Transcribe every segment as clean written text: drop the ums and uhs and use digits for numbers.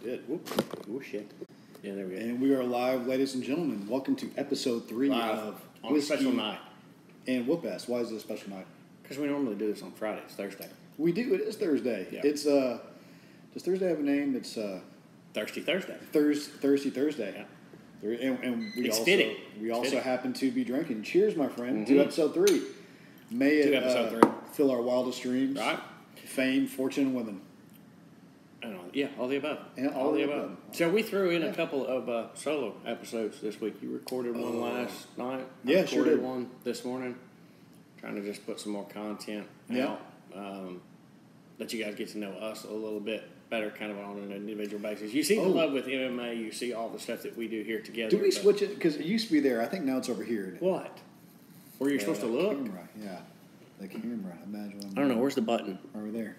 Good. Oh, shit. Yeah, there we go. And we are live, ladies and gentlemen. Welcome to episode 3 of on a special night. And Whoopass. Why is it a special night? Because we normally do this on Friday. It's Thursday. We do. It is Thursday. Yeah. It's does Thursday have a name? It's Thirsty Thursday. Thirsty Thursday. Yeah. And we It's also fitting. we It's also fitting. happen to be drinking. Cheers, my friend, Mm-hmm. to episode 3. May it episode 3. fill our wildest dreams. Right. Fame, fortune, and women. Yeah, all the above. Yeah, all the above. So we threw in a couple of solo episodes this week. You recorded one last night. Yeah, I recorded sure did. one this morning. Trying to just put some more content Yeah. out. Let you guys get to know us a little bit better, kind of on an individual basis. You see the Oh. love with MMA. You see all the stuff that we do here together. Do we but- switch it? Because it used to be there. I think now it's over here. What? Where you're supposed to look? Camera, yeah. The camera. Imagine. I don't know. Where's the button? Over there.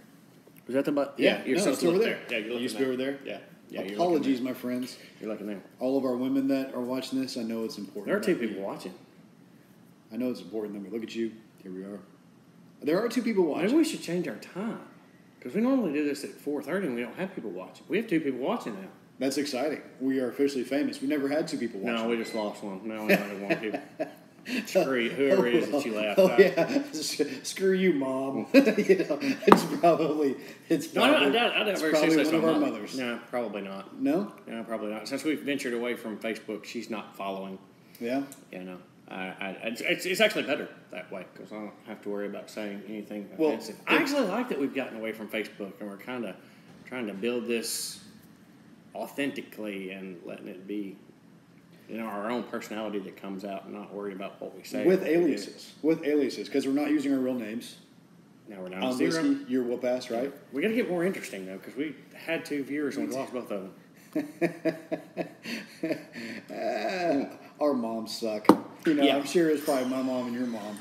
Was that the button? Yeah, you're no, supposed it's to look over there. there. Yeah, you're looking It used to be over there? Yeah. Yeah. you're Apologies, looking my friends. there. You're looking there. All of our women that are watching this, I know it's important. There are 2 people watching. I know it's important. Let me look at you. Here we are. There are 2 people watching. Maybe we should change our time. Because we normally do this at 4:30 and we don't have people watching. We have 2 people watching now. That's exciting. We are officially famous. We never had 2 people watching. No, we just lost one. Now we only have 1 people. Screw whoever it is that you laughed Oh, at. yeah. Screw you, Mom. It's probably No, I doubt it's very probably seriously one of that's our my mothers. No, probably not. No? No, probably not. Since we've ventured away from Facebook, she's not following. Yeah? You know, it's actually better that way because I don't have to worry about saying anything offensive. I actually like that we've gotten away from Facebook and we're kind of trying to build this authentically and letting it be, our own personality that comes out and not worried about what we say. With aliases. Because we're not using our real names. Now we're down to On 0. Whiskey, you're Whoopass, right? We got to get more interesting though because we had 2 viewers and we lost both of them. Our moms suck. Yeah. I'm sure it's probably my mom and your mom.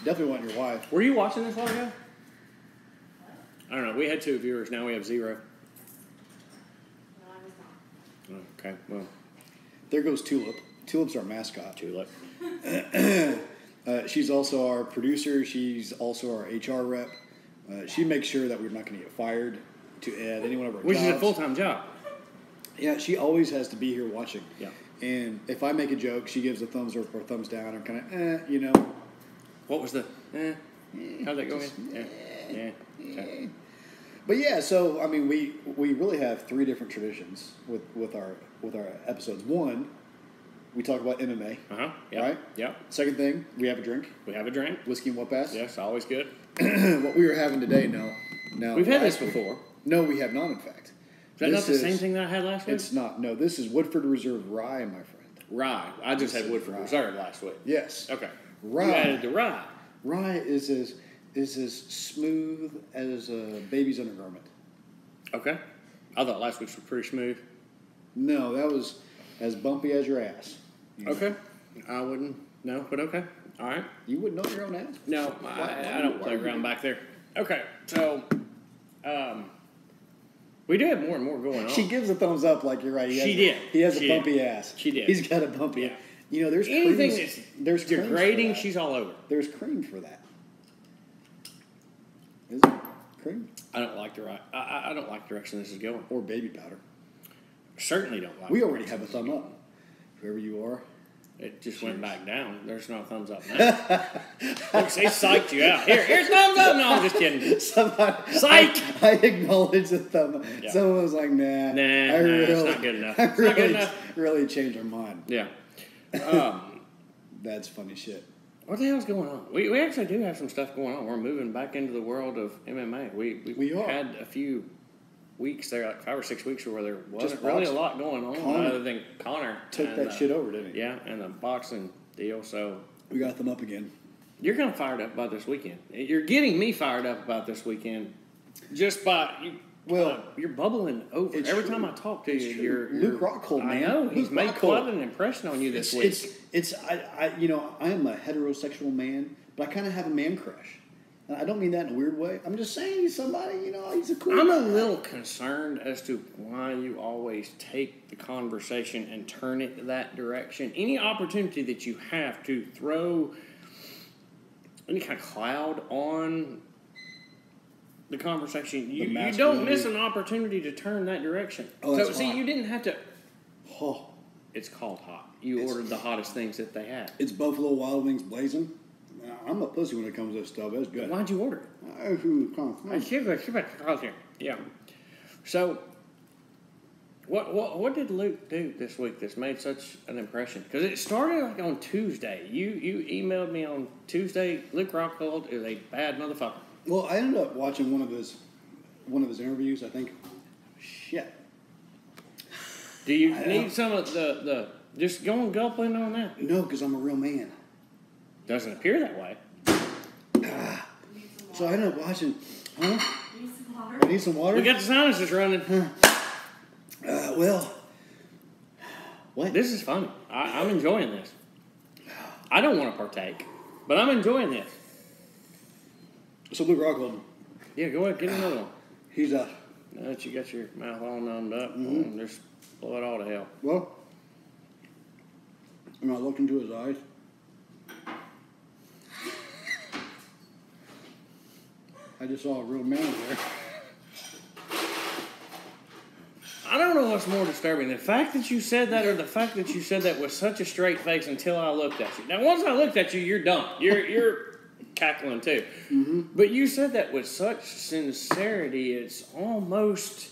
Definitely want your wife. Were you watching this while ago? I don't know. We had 2 viewers. Now we have 0. No, I was not. Okay. Well, There goes Tulip. Tulip's our mascot. Tulip. She's also our producer. She's also our HR rep. She makes sure that we're not going to get fired at any one of our Which jobs. is a full-time job. Yeah, she always has to be here watching. Yeah. And if I make a joke, she gives a thumbs up or a thumbs down. I'm kind of, What was the? How'd that go in? Yeah. Okay. But yeah, so I mean, we really have 3 different traditions with our episodes. 1, we talk about MMA. Yep. Right? Yep. Second thing, we have a drink, We have a drink. whiskey and Whoopass. Yes, always good. What we are having today, no. We've had this last week- before. No, we have not. In fact, Is that not the same thing that I had last week? It's not. No, this is Woodford Reserve Rye, my friend. Rye. I just This had is Woodford rye. Reserve last week. Yes. Okay. Rye. You added the rye. Rye is as smooth as a baby's undergarment. Okay. I thought last week's was pretty smooth. No, that was as bumpy as your ass. Okay. I wouldn't. No, but okay. All right. You wouldn't know your own ass. No, I don't play around back there. Okay, so we do have more and more going on. She gives a thumbs up, like you're right. She did. He has She a bumpy ass. She did. He's got a bumpy. Yeah. There's Anything creams, that's there's creams for degrading, that. she's all over. There's cream for that. Is it cream I don't like the right. I don't like the direction this is going. or baby powder? Certainly don't like. We the already direction have a this is thumb up. Whoever you are. going. It just went back down. There's no thumbs up now. Look, they psyched you out. Here's thumbs up. No, I'm just kidding. Somebody, Psych! I acknowledge the thumb up. Yeah. Someone was like, nah. It's not good enough. It's not good enough. Really changed our mind. Yeah. That's funny shit. What the hell's going on? We actually do have some stuff going on. We're moving back into the world of MMA. We are. had a few weeks there, like 5 or 6 weeks, where there wasn't Just really a boxing. lot going on Connor other than Connor Took and, that shit over, didn't he? Yeah, and the boxing deal. So We got them up again. you're kind of fired up about this weekend. You're getting me fired up about this weekend just by you. Well, You're bubbling over it's every true. time I talk to It's you. true. You're Luke Rockhold, I man. know he's Luke made Rockhold. quite an impression on you this week. I am a heterosexual man, but I kind of have a man crush. And I don't mean that in a weird way. I'm just saying he's somebody, he's a cool I'm a guy. little concerned as to why you always take the conversation and turn it that direction. Any opportunity that you have to throw any kind of cloud on the conversation. You don't masculinity. miss an opportunity to turn that direction. Oh, so that's see, hot. you didn't have to. Oh, It's called hot. You ordered the hottest things that they had. it's Buffalo Wild Wings blazing. I'm a pussy when it comes to this stuff. That's good. Why'd you order it? Yeah. So, what did Luke do this week that's made such an impression? Because it started like on Tuesday. You emailed me on Tuesday. Luke Rockhold is a bad motherfucker. Well, I ended up watching one of his interviews. I think. Shit. Do you need some of the just go and gulp in on that? No, because I'm a real man. Doesn't appear that way. So I ended up watching. Huh? Need some water? I need some water. We got the sinuses running. Well. What? This is funny. I'm enjoying this. I don't want to partake, but I'm enjoying this. So Luke Rockhold. Yeah, go ahead, get another one. He's Now that you got your mouth all numbed up, just blow it all to hell. well. When I looked into his eyes. I just saw a real man there. I don't know what's more disturbing, the fact that you said that or the fact that you said that with such a straight face until I looked at you. Now, once I looked at you, you're done. You're cackling too. Mm-hmm. But you said that with such sincerity, it's almost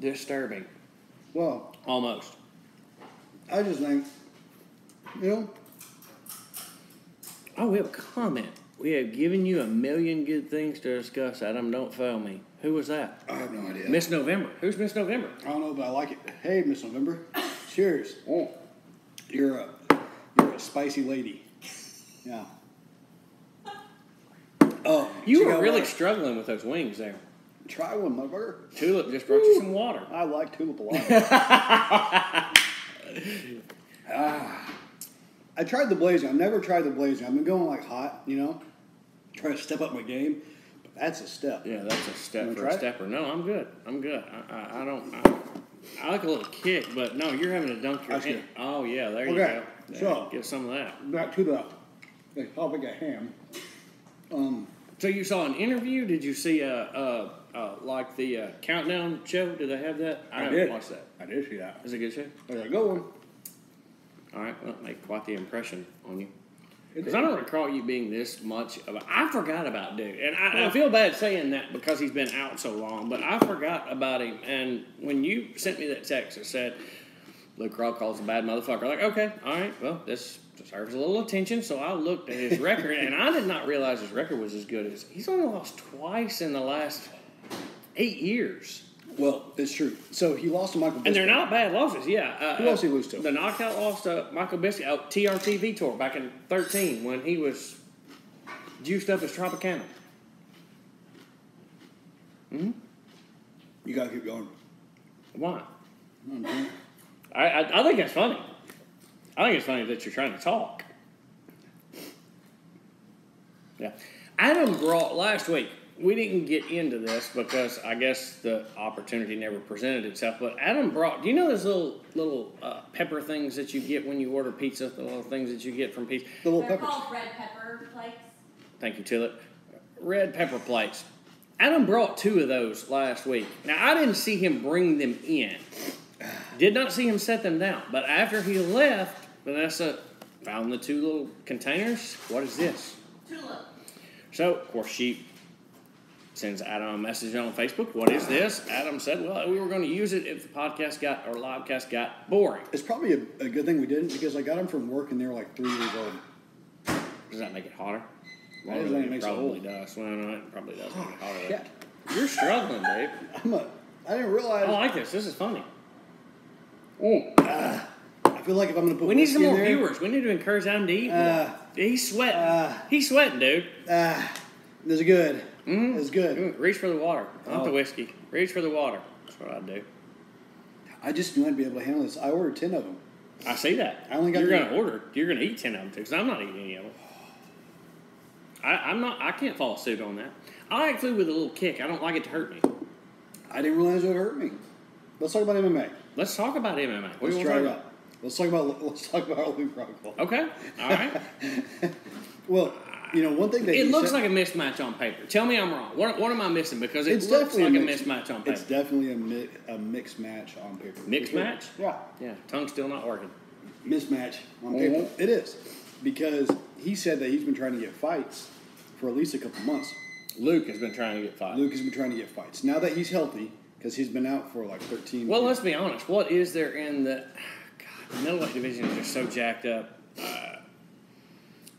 disturbing. Well, Almost. I just think, Oh, we have a comment. We have given you a million good things to discuss, Adam. Don't fail me. Who was that? I have no idea. Miss November. Who's Miss November? I don't know, but I like it. Hey, Miss November. Cheers. Oh, you're a spicy lady. Yeah. Oh, You were really struggling with those wings there. Try one, motherfucker. Tulip just brought you some water. I like Tulip a lot. I tried the blazing. I've never tried the blazing. I've been going like hot, trying to step up my game. But that's a step. Yeah, that's a step You for wanna a try it? stepper. No, I'm good. I like a little kick, but no, you're having to dunk your That's hand. good. Oh, yeah, there you Okay, go. There, so- get some of that. Back to the topic at hand. So you saw an interview? Did you see like the countdown show? Did they have that? I haven't did. watched that. I did see that. Is it a good show? There's a good one. All right, well, make quite the impression on you. It Because did. I don't recall you being this much of a... I forgot about dude. And I feel bad saying that because he's been out so long, but I forgot about him. And when you sent me that text that said, Luke Rockhold's a bad motherfucker, like, okay, all right, well, this deserves a little attention. So I looked at his record, and I did not realize his record was as good as... He's only lost twice in the last 8 years. Well, it's true. So he lost to Michael Bisping. And they're not bad losses, yeah. Who else did he lose to? The knockout loss to Michael Bisping, TRT Tour back in 2013 when he was juiced up as Tropicana. You got to keep going. Why? Mm-hmm. I think that's funny. I think it's funny that you're trying to talk. Yeah. Adam brought last week. We didn't get into this because I guess the opportunity never presented itself. But Adam brought. Do you know those little pepper things that you get when you order pizza? The little things that you get from pizza. The little They're peppers. called red pepper flakes. Thank you, Tulip. Red pepper plates. Adam brought 2 of those last week. Now I didn't see him bring them in. Did not see him set them down. But after he left, Vanessa found the 2 little containers. What is this? Tulip. So, of course, she sends Adam a message on Facebook. What is this? Adam said, well, we were going to use it if the podcast got, or livecast got boring. It's probably a good thing we didn't because I got them from work and they were like 3 years old. Does that make it hotter? I don't think it makes it probably old. does. Well, no, it probably does make it hotter. Shit. You're struggling, Dave. I didn't realize. I like this. This is funny. I feel like if I'm going to put We need whiskey some in more there, viewers. We need to encourage Adam to eat more. He's sweating. He's sweating, dude. This is good. Mm-hmm. It's good. Reach for the water, not Oh. the whiskey. Reach for the water. That's what I do. I just knew I'd be able to handle this. I ordered 10 of them. I see that. I only got You're the- going to order. You're going to eat 10 of them too, because I'm not eating any of them. I'm not. I can't follow suit on that. I like food with a little kick. I don't like it to hurt me. I didn't realize it would hurt me. Let's talk about MMA. Let's talk about MMA. What do Let's you try want it to talk out. Let's talk about Luke Rockhold. Okay. All right. Well, one thing that it looks like a mismatch on paper. Tell me I'm wrong. What am I missing? Because it looks like a mismatch on paper. It's definitely a mixed match on paper. Mixed match? Yeah. Yeah. Tongue's still not working. Mismatch on paper. It is. Because he said that he's been trying to get fights for at least a couple months. Luke has been trying to get fights. Now that he's healthy, because he's been out for like 13 Well, let's be honest. What is there in the middleweight division is just so jacked up.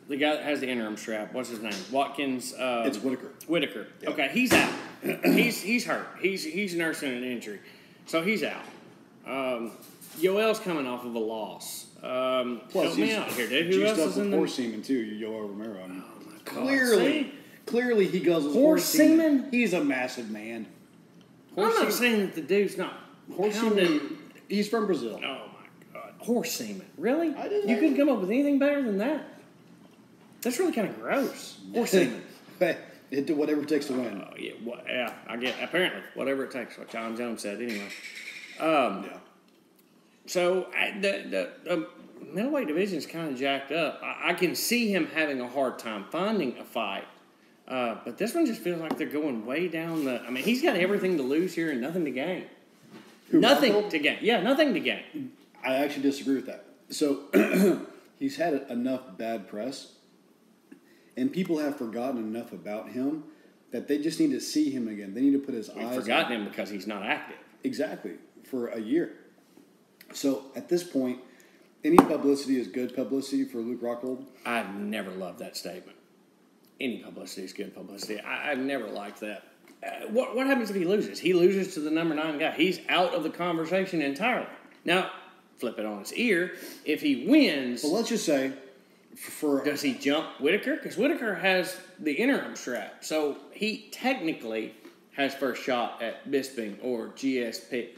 The guy that has the interim strap, what's his name? Watkins. It's Whitaker. Whitaker. Yeah. Okay, he's out. he's hurt. He's nursing an injury, so he's out. Yoel's coming off of a loss. Plus, help me out here, dude. Who else is in the horse semen too? Yoel Romero. Oh my God. Clearly he guzzles horse semen. He's a massive man. I'm not saying that the dude's not horse semen. He's from Brazil. Oh my God, horse semen. Really? You couldn't come up with anything better than that. That's really kind of gross. Horse semen. It do whatever it takes to win. Oh yeah. I get apparently whatever it takes. What John Jones said anyway. Yeah. So the middleweight division is kind of jacked up. I can see him having a hard time finding a fight. But this one just feels like they're going way down the. I mean, he's got everything to lose here and nothing to gain. Nothing to gain. Yeah, nothing to gain. I actually disagree with that. So he's had enough bad press, and people have forgotten enough about him that they just need to see him again. They need to put his eyes. Forgotten him because he's not active. Exactly, for a year. So at this point, any publicity is good publicity for Luke Rockhold. I've never loved that statement. Any publicity is good publicity. I've never liked that. What happens if he loses? He loses to the number 9 guy. He's out of the conversation entirely. Now, flip it on its ear. If he wins... Well, let's just say... Does he jump Whitaker? Because Whitaker has the interim strap. So he technically has first shot at Bisping or GSP.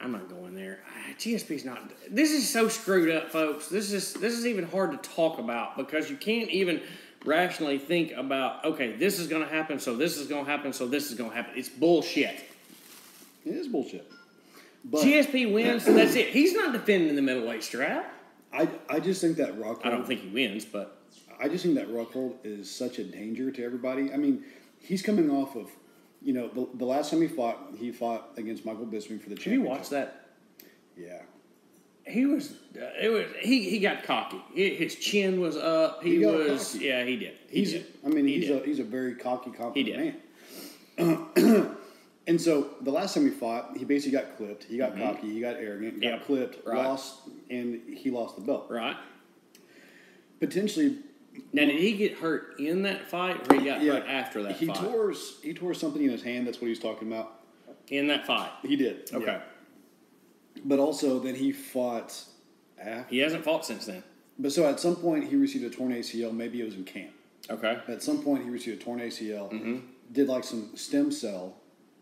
I'm not going there. GSP's not... This is so screwed up, folks. This is even hard to talk about because you can't even... rationally think about, okay, this is going to happen, so this is going to happen, so this is going to happen. It's bullshit. It is bullshit. But GSP wins, that's it. He's not defending the middleweight strap. I just think that Rockhold... I don't think he wins, but... I just think that Rockhold is such a danger to everybody. I mean, he's coming off of, the last time he fought against Michael Bisping for the championship. Did you watch that? Yeah. He got cocky. His chin was up. He was cocky. Yeah, he did. He's a very cocky, confident man. And so the last time he fought, he basically got clipped. He got cocky. He got arrogant. Got clipped. Right. Lost, and he lost the belt. Right. Potentially. Now, did he get hurt in that fight, or he got hurt after that fight? He tore something in his hand. That's what he's talking about. In that fight. He did. Okay. Yeah. But also, then he fought after. He hasn't fought since then. But so at some point, he received a torn ACL. Maybe it was in camp. Okay. At some point, he received a torn ACL. Mm-hmm. Did like some stem cell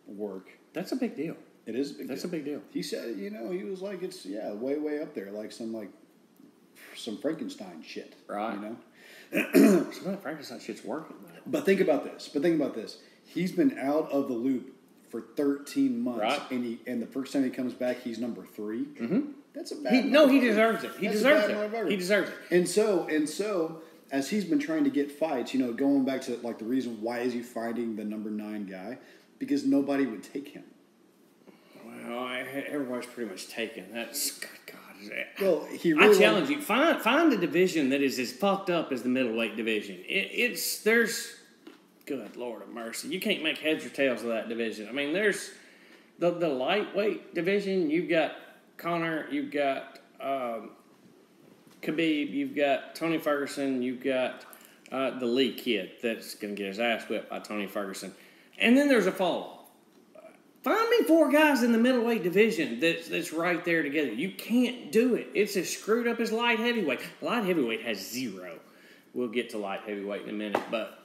work. That's a big deal. It is a big deal. That's a big deal. He said, he was like, it's, way up there. Like some Frankenstein shit. Right. Some of that Frankenstein shit's working, man. But think about this. He's been out of the loop for 13 months. Right. And the first time he comes back, he's number 3. Mm-hmm. That's a bad he deserves it. He deserves it. He deserves it. And so, as he's been trying to get fights, going back to like the reason why is he fighting the number 9 guy? Because nobody would take him. Well, everybody's pretty much taken. That's God. Well, I challenge you. Find a division that is as fucked up as the middleweight division. There's good Lord of mercy. You can't make heads or tails of that division. I mean, there's the lightweight division. You've got Conor. You've got Khabib. You've got Tony Ferguson. You've got the Lee kid that's going to get his ass whipped by Tony Ferguson. And then there's a fall off. Find me 4 guys in the middleweight division that's right there together. You can't do it. It's as screwed up as light heavyweight. Light heavyweight has 0. We'll get to light heavyweight in a minute, but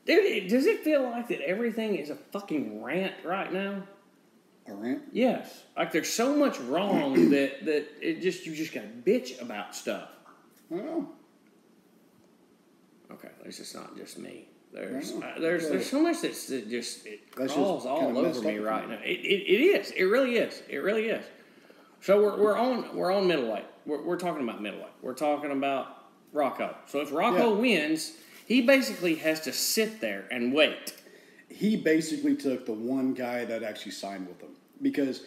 dude, does it feel like that everything is a fucking rant right now? A rant? Yes. Like there's so much wrong that you just got to bitch about stuff. I don't know. Okay, at least it's not just me. There's so much that just crawls all over me right now. It is. It really is. It really is. So we're on middleweight. We're talking about middleweight. We're talking about Rocco. So if Rocco wins, he basically has to sit there and wait. He basically took the one guy that actually signed with him because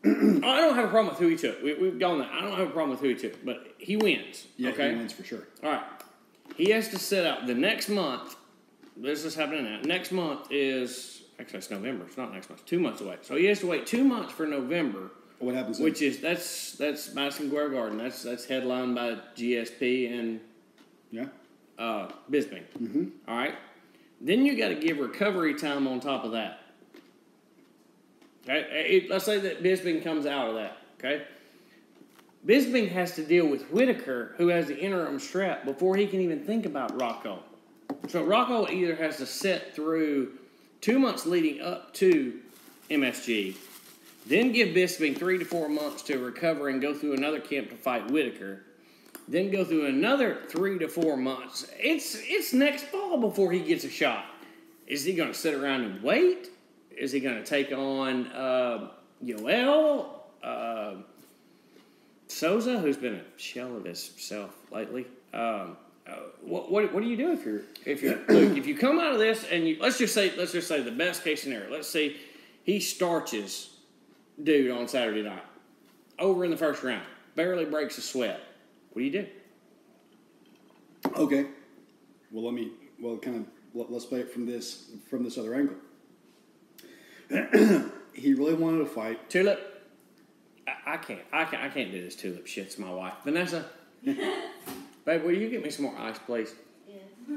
I don't have a problem with who he took. We've gone there. I don't have a problem with who he took, but he wins. Yeah, okay? He wins for sure. All right. He has to sit out the next month. This is happening now. Next month is, actually it's November. It's not next month. 2 months away. So he has to wait 2 months for November. What happens? Which is that's Madison Square Garden. That's headlined by GSP and Bisping. Mm-hmm. All right. Then you got to give recovery time on top of that. Okay. Let's say that Bisping comes out of that. Okay. Bisping has to deal with Whitaker, who has the interim strap, before he can even think about Rocco. So Rocco either has to sit through 2 months leading up to MSG, then give Bisping 3 to 4 months to recover and go through another camp to fight Whitaker, then go through another 3 to 4 months. It's next fall before he gets a shot. Is he going to sit around and wait? Is he going to take on Yoel? Souza, who's been a shell of himself lately. What do you do if you're Luke, if you come out of this and let's just say the best case scenario. Let's say he starches dude on Saturday night over in the first round, barely breaks a sweat. What do you do? Okay. Well, let's play it from this other angle. He really wanted to fight. Tulip. I can't do this tulip shit. It's my wife. Vanessa, babe, will you get me some more ice, please? Yeah.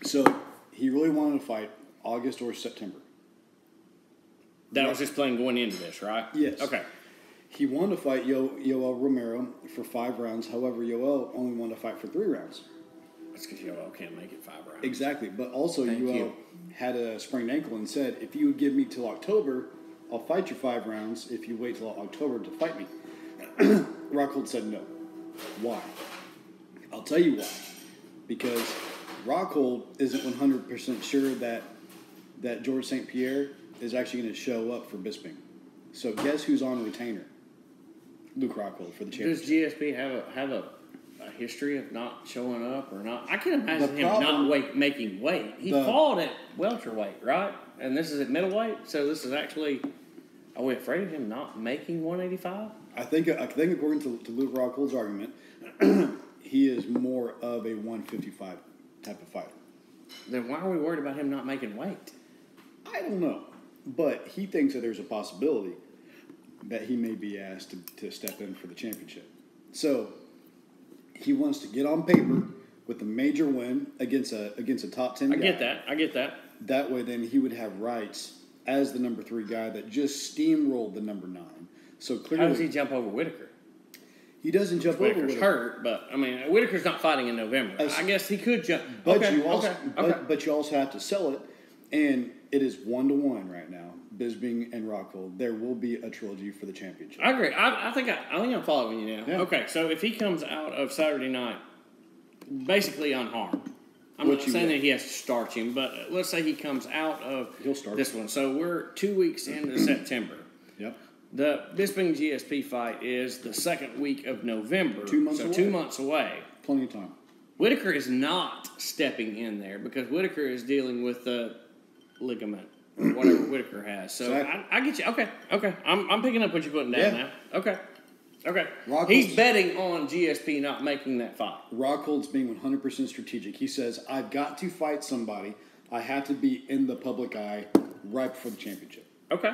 So, he really wanted to fight August or September. That was his plan going into this, right? Yes. Okay. He wanted to fight Yoel Romero for 5 rounds. However, Yoel only wanted to fight for 3 rounds. That's because Yoel can't make it 5 rounds. Exactly. But also, Yoel had a sprained ankle and said, if you would give me till October, I'll fight you 5 rounds if you wait till October to fight me. Rockhold said no. Why? I'll tell you why. Because Rockhold isn't 100% sure that George St. Pierre is actually going to show up for Bisping. So guess who's on retainer? Luke Rockhold for the championship. Does GSP have a history of not showing up or not? I can imagine him not making weight. He fought at welterweight, right? And this is at middleweight, so this is actually. Are we afraid of him not making 185? I think according to Luke Rockhold's argument, he is more of a 155 type of fighter. Then why are we worried about him not making weight? I don't know, but he thinks that there's a possibility that he may be asked to step in for the championship. So he wants to get on paper with a major win against a top 10 guy. I get that. That way, then he would have rights as the number 3 guy that just steamrolled the number 9. So clearly, how does he jump over Whitaker? He doesn't jump over Whitaker. Hurt, but I mean, Whitaker's not fighting in November. I guess he could jump. But you also have to sell it, and it is 1-1 right now. Bisping and Rockhold. There will be a trilogy for the championship. I agree. I think I'm following you now. Yeah. Okay, so if he comes out of Saturday night basically unharmed. I'm not saying that he has to starch him, but let's say he comes out of this one. So we're 2 weeks into September. Yep. The Bisping GSP fight is the second week of November. 2 months away. 2 months away. Plenty of time. Whitaker is not stepping in there because Whitaker is dealing with the ligament or whatever Whitaker has. So exactly. I get you. Okay. I'm picking up what you're putting down now. Okay. He's betting on GSP not making that fight. Rockhold's being 100% strategic. He says, I've got to fight somebody. I have to be in the public eye right before the championship. Okay.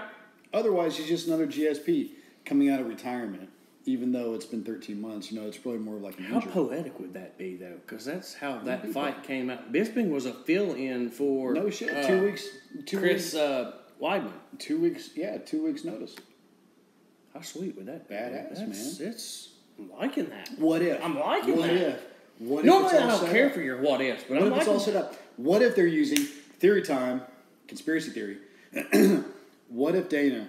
Otherwise, he's just another GSP coming out of retirement. Even though it's been 13 months, it's probably more like an injury. How poetic would that be, though? Because that's how that fight came out. Bisping was a fill-in for... No shit. 2 weeks. Chris Weidman. 2 weeks. Yeah, 2 weeks notice. How sweet would that be? Badass, man. I'm liking that. What if? I'm liking that. What if? Normally, I don't care for your what ifs, but what if it's all set up? What if they're using theory time, conspiracy theory? What if Dana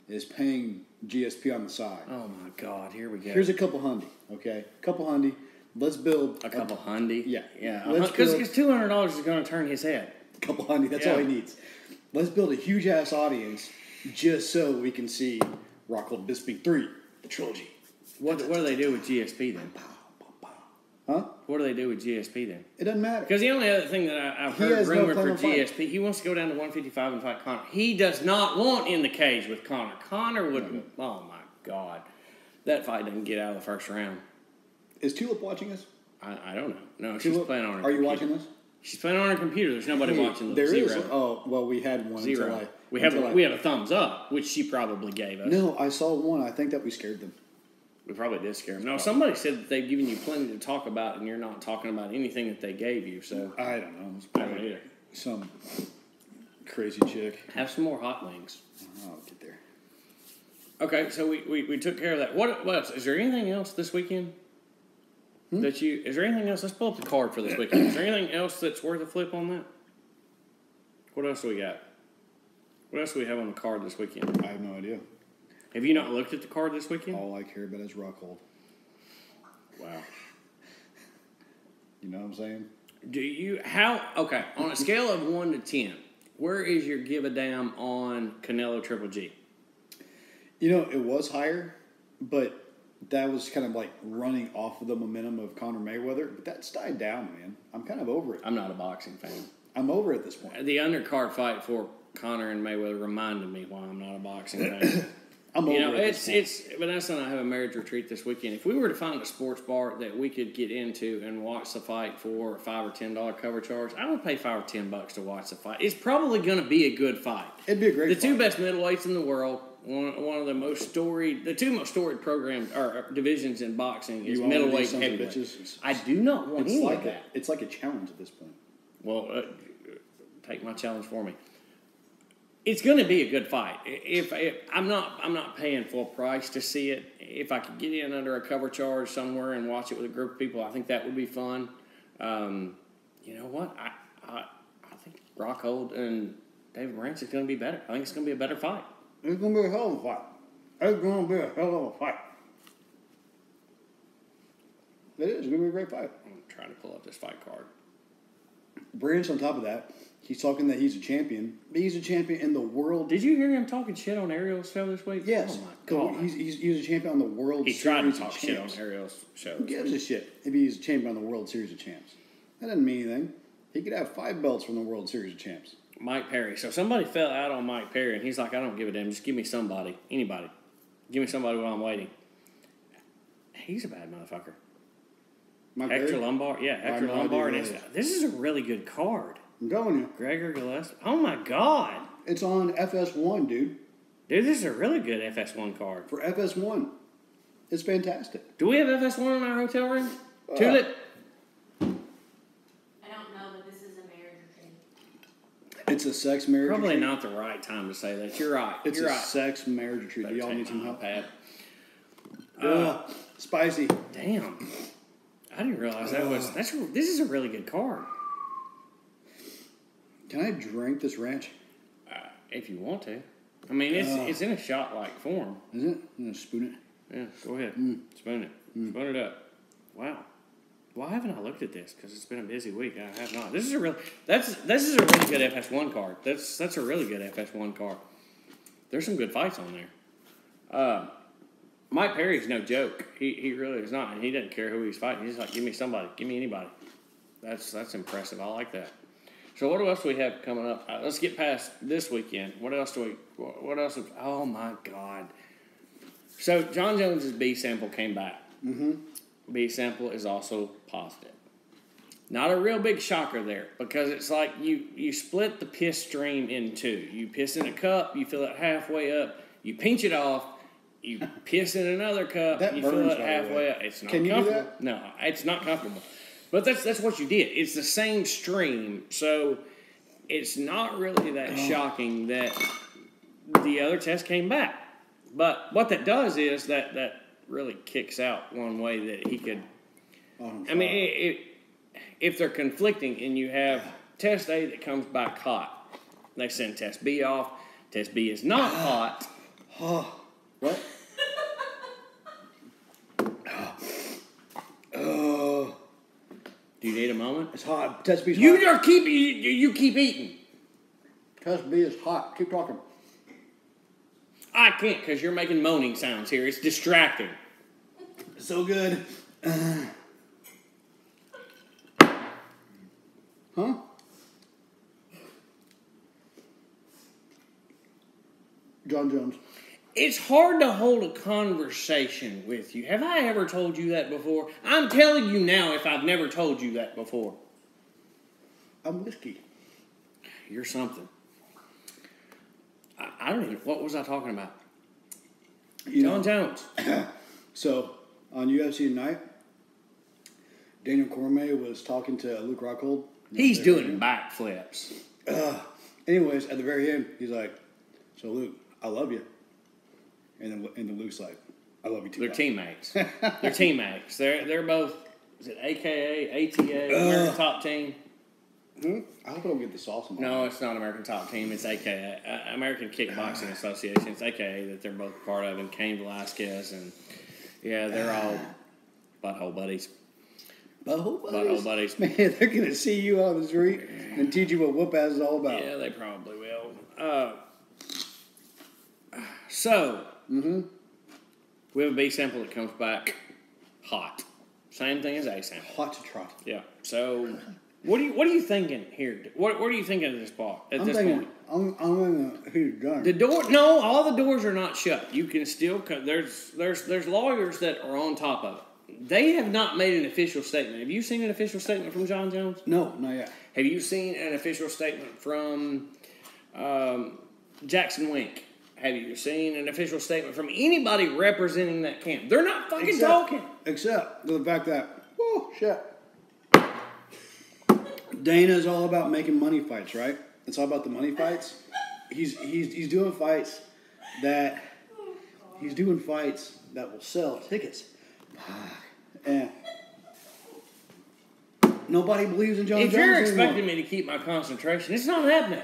is paying GSP on the side? Oh my God! Here we go. Here's a couple hundy. Okay, couple hundy. Let's build a couple hundy. Yeah. Because $200 is going to turn his head. A couple hundy. That's all he needs. Let's build a huge ass audience just so we can see Rockhold Bisping 3, the trilogy. What do they do with GSP then? Huh? What do they do with GSP then? It doesn't matter. Because the only other thing that I've heard rumored for GSP, he wants to go down to 155 and fight Conor. He does not want in the cage with Conor. Conor would. Oh my God, that fight didn't get out of the first round. Is Tulip watching us? I don't know. No, Tulip, she's playing on her. Are you watching this? She's playing on her computer. There's nobody watching. There zero. is. Oh well, we had one. Zero. We have a thumbs up, which she probably gave us. No, I saw one. I think that we scared them. We probably did scare them. No, somebody said that they've given you plenty to talk about, and you're not talking about anything that they gave you. So I don't know. I don't either. Some crazy chick. Have some more hot wings. I'll get there. Okay, so we took care of that. What else? Is there anything else this weekend? Is there anything else? Let's pull up the card for this weekend. Is there anything else that's worth a flip on that? What else do we got? What else do we have on the card this weekend? I have no idea. Have you not looked at the card this weekend? All I care about is Rockhold. Wow. You know what I'm saying? Okay, on a scale of 1 to 10, where is your give a damn on Canelo Triple G? You know, it was higher, but that was kind of like running off of the momentum of Conor Mayweather. But that's died down, man. I'm kind of over it. I'm not a boxing fan. I'm over it at this point. The undercard fight for Conor and Mayweather reminded me why I'm not a boxing fan. I'm over it. Vanessa and I have a marriage retreat this weekend. If we were to find a sports bar that we could get into and watch the fight for a $5 or $10 cover charge, I would pay $5 or $10 to watch the fight. It's probably going to be a good fight. It'd be a great fight. The two best middleweights in the world. One of the two most storied programs or divisions in boxing is middleweight and heavyweight. I do not want any of that. It's like a challenge at this point. Well, take my challenge for me. It's going to be a good fight. If I'm not paying full price to see it. If I could get in under a cover charge somewhere and watch it with a group of people, I think that would be fun. You know what? I think Rockhold and David Branch is going to be better. I think it's going to be a better fight. It's going to be a hell of a fight. It's going to be a hell of a fight. It is. It's going to be a great fight. I'm trying to pull up this fight card. Branch, on top of that, he's talking that he's a champion. But he's a champion in the world. Did you hear him talking shit on Ariel's show this week? Yes. Oh, my God. He's a champion on the World Series of Champs. He tried to talk shit on Ariel's show. Who gives a shit if he's a champion on the World Series of Champs? That doesn't mean anything. He could have 5 belts from the World Series of Champs. Mike Perry. So somebody fell out on Mike Perry, and he's like, I don't give a damn. Just give me somebody. Anybody. Give me somebody while I'm waiting. He's a bad motherfucker. Mike Hector Perry? Lombard. Yeah, Hector Lombard. This is a really good card. I'm telling you. Gregor Gillespie. Oh, my God. It's on FS1, dude. Dude, this is a really good FS1 card. For FS1. It's fantastic. Do we have FS1 in our hotel room? Tulip? It's a sex marriage Probably retreat. not the right time to say that. You're right. It's You're a right. sex marriage retreat. Do y'all need some help? Spicy. Damn. I didn't realize this is a really good card. Can I drink this ranch? If you want to. I mean, it's in a shot-like form. Is it? I'm going to spoon it. Yeah, go ahead. Spoon it. Spoon it up. Wow. Why haven't I looked at this? Because it's been a busy week. I have not. This is a really good FS1 card. That's a really good FS1 card. There's some good fights on there. Mike Perry's no joke. He really is not, and he doesn't care who he's fighting. He's like, give me somebody, give me anybody. That's impressive. I like that. So what else do we have coming up? Let's get past this weekend. What else? Oh my God. So John Jones's B sample came back. Mm-hmm. B sample is also positive. Not a real big shocker there, because it's like you split the piss stream in two. You piss in a cup, you fill it halfway up, you pinch it off, you piss in another cup, you fill it halfway up. It's not comfortable. You do that? No, it's not comfortable. But that's what you did. It's the same stream, so it's not really that shocking that the other test came back. But what that does is that really kicks out one way that he could. I mean, if they're conflicting and you have test A that comes back hot, they send test B off. Test B is not hot. What? Do you need a moment? It's hot. Test B is You hot. keep eating. Test B is hot. Keep talking. I can't because you're making moaning sounds here. It's distracting. So good. Huh? John Jones. It's hard to hold a conversation with you. Have I ever told you that before? I'm telling you now if I've never told you that before. I'm whiskey. You're something. I don't even... What was I talking about? John Jones. So, on UFC Tonight, Daniel Cormier was talking to Luke Rockhold. He's doing backflips. Anyways, at the very end, he's like, "So Luke, I love you." And then Luke's like, "I love you too." They're teammates. They're teammates. They're both. Is it AKA, ATA, American Top Team? I hope I don't get the sauce in my No, it's not American Top Team. It's AKA, American Kickboxing Association. It's AKA that they're both part of, and Cain Velasquez, and yeah, they're all butthole buddies. Butthole buddies. Man, they're gonna see you on the street and teach you what Whoopass is all about. Yeah, they probably will. So, we have a B sample that comes back hot. Same thing as A sample. Hot to trot. Yeah. So, what are you thinking here? What are you thinking at this point? I'm thinking, I'm gonna hit a gun. The door? No, all the doors are not shut. You can still. There's lawyers that are on top of it. They have not made an official statement. Have you seen an official statement from John Jones? No, not yet. Have you seen an official statement from Jackson Wink? Have you seen an official statement from anybody representing that camp? They're not fucking talking. Except the fact that, oh, shit. Dana's all about making money fights, right? It's all about the money fights. He's doing fights that will sell tickets. And nobody believes in John Jones anymore. If you're anymore. expecting me to keep my concentration, it's not happening.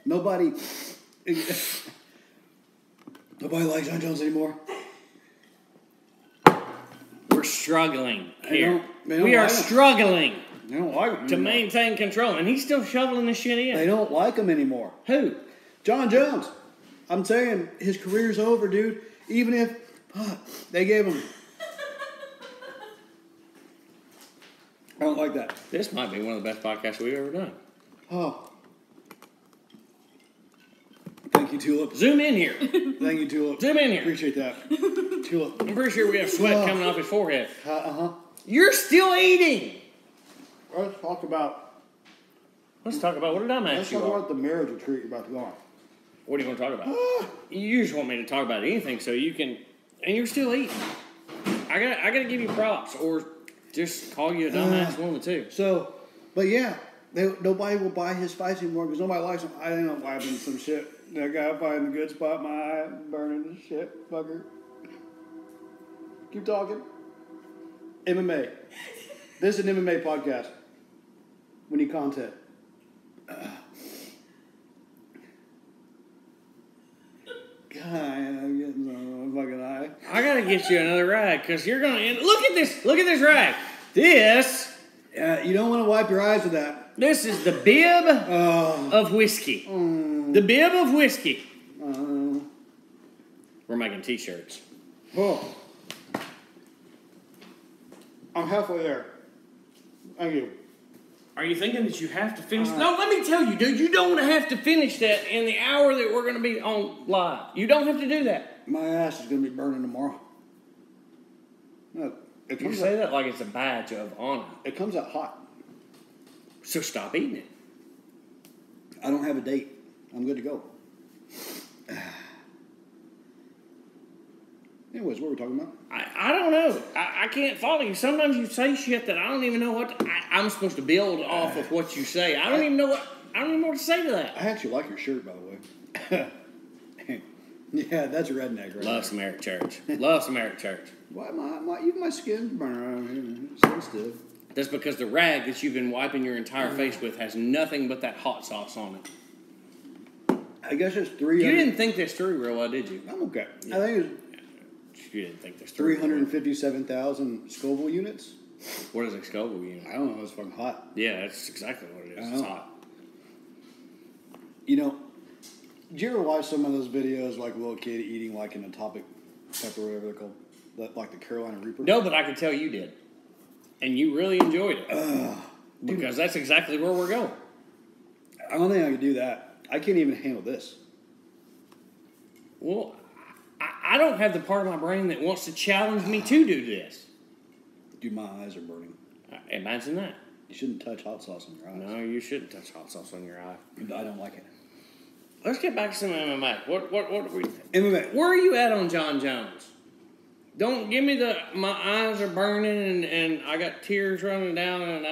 Nobody likes John Jones anymore. We're struggling here. They don't we are like him. struggling They don't like him to anymore. maintain control, and he's still shoveling this shit in. They don't like him anymore. Who? John Jones. I'm saying his career's over, dude. Even if they gave him. I don't like that. This might be one of the best podcasts we've ever done. Oh. Thank you, Tulip. Zoom in here. Thank you, Tulip. Zoom in here. Appreciate that. Tulip. I'm pretty sure we have sweat coming off his forehead. Uh-huh. You're still eating. Let's talk about What did I ask you the marriage retreat you're about to go on. What do you want to talk about? You just want me to talk about anything so you can... And you're still eating. I gotta give you props, or just call you a dumbass, one of the two. So, but yeah, nobody will buy his fights anymore because nobody likes him. I ended up wiping some shit. That guy finding the good spot, my eye, burning the shit, fucker. Keep talking. MMA. This is an MMA podcast. We need content. God, I'm getting so fucking high. I gotta get you another rag, because you're gonna end... Look at this rag. This... You don't want to wipe your eyes with that. This is the bib of whiskey. The bib of whiskey. We're making t-shirts. Oh. I'm halfway there. Thank you. Are you thinking that you have to finish? No, let me tell you, dude. You don't have to finish that in the hour that we're going to be on live. You don't have to do that. My ass is going to be burning tomorrow. Look, You say that like it's a badge of honor. It comes out hot. So stop eating it. I don't have a date. I'm good to go. Anyways, what were we talking about? I don't know. I can't follow you. Sometimes you say shit that I don't even know what I'm supposed to build off of what you say. I don't even know what to say to that. I actually like your shirt, by the way. Yeah, that's redneck, right? Love some Eric Church. Love some Eric Church. Why even my skin's burning around here? Sensitive. That's because the rag that you've been wiping your entire face with has nothing but that hot sauce on it. I guess it's 300. You didn't think this through real well, did you? I'm okay. Yeah. I think it's you didn't think this through. 357,000 Scoville units. What is a Scoville unit? I don't know. It's fucking hot. Yeah, that's exactly what it is. It's hot. You know, did you ever watch some of those videos like a little kid eating like an atomic pepper or whatever they're called? Like the Carolina Reaper? No, but I can tell you did. And you really enjoyed it. Because that's exactly where we're going. I don't think I could do that. I can't even handle this. Well, I don't have the part of my brain that wants to challenge me to do this. Dude, my eyes are burning. Imagine that. You shouldn't touch hot sauce on your eyes. No, you shouldn't touch hot sauce on your eye. I don't like it. Let's get back to some MMA. What are we... MMA. Where are you at on John Jones? Don't give me my eyes are burning and I got tears running down and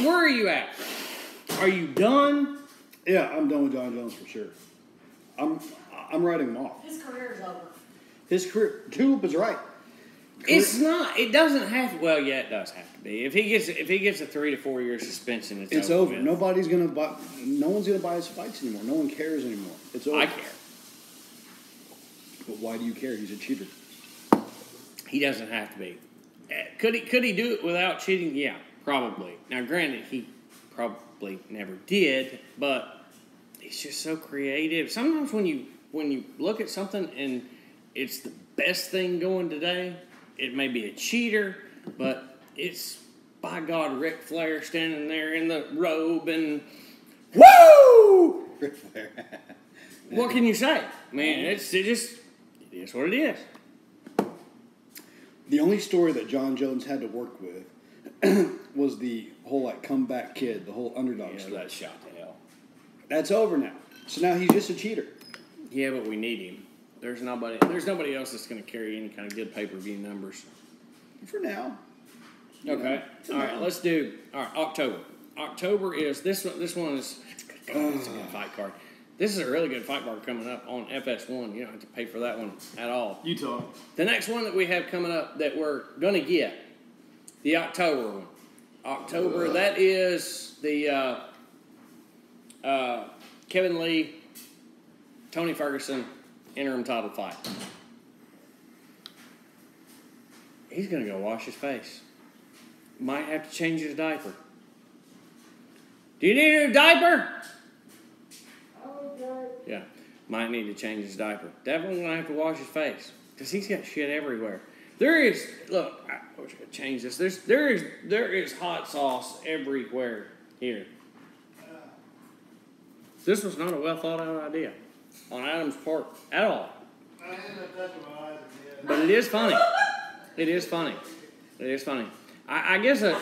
where are you at? Are you done? Yeah, I'm done with John Jones for sure. I'm writing him off. His career is over. His career, Tulip is right. It's not. It doesn't have to. Well, yeah, it does have to be. If he gets a 3 to 4 year suspension, it's over. With. Nobody's gonna buy. No one's gonna buy his fights anymore. No one cares anymore. It's over. I care. But why do you care? He's a cheater. He doesn't have to be. Could he do it without cheating? Yeah, probably. Now, granted, he probably never did, but it's just so creative. Sometimes when you look at something and it's the best thing going today, it may be a cheater, but it's, by God, Ric Flair standing there in the robe and woo! Ric Flair. What can you say? Man, it is what it is. The only story that John Jones had to work with was the whole comeback kid, the whole underdog story. That's shot to hell. That's over now. So now he's just a cheater. Yeah, but we need him. There's nobody else that's going to carry any kind of good pay-per-view numbers. For now. Okay. All right, let's do October. October is this one is it's a good fight card. This is a really good fight card coming up on FS1. You don't have to pay for that one at all. Utah. The next one that we have coming up that we're going to get, the October one. October, that is the Kevin Lee, Tony Ferguson interim title fight. He's going to go wash his face. Might have to change his diaper. Do you need a new diaper? Yeah, might need to change his diaper. Definitely going to have to wash his face because he's got shit everywhere. Look, I wish I could change this. There is hot sauce everywhere here. This was not a well thought out idea on Adam's part at all. I ended up touching my eyes again. But it is funny. It is funny. It is funny. I guess a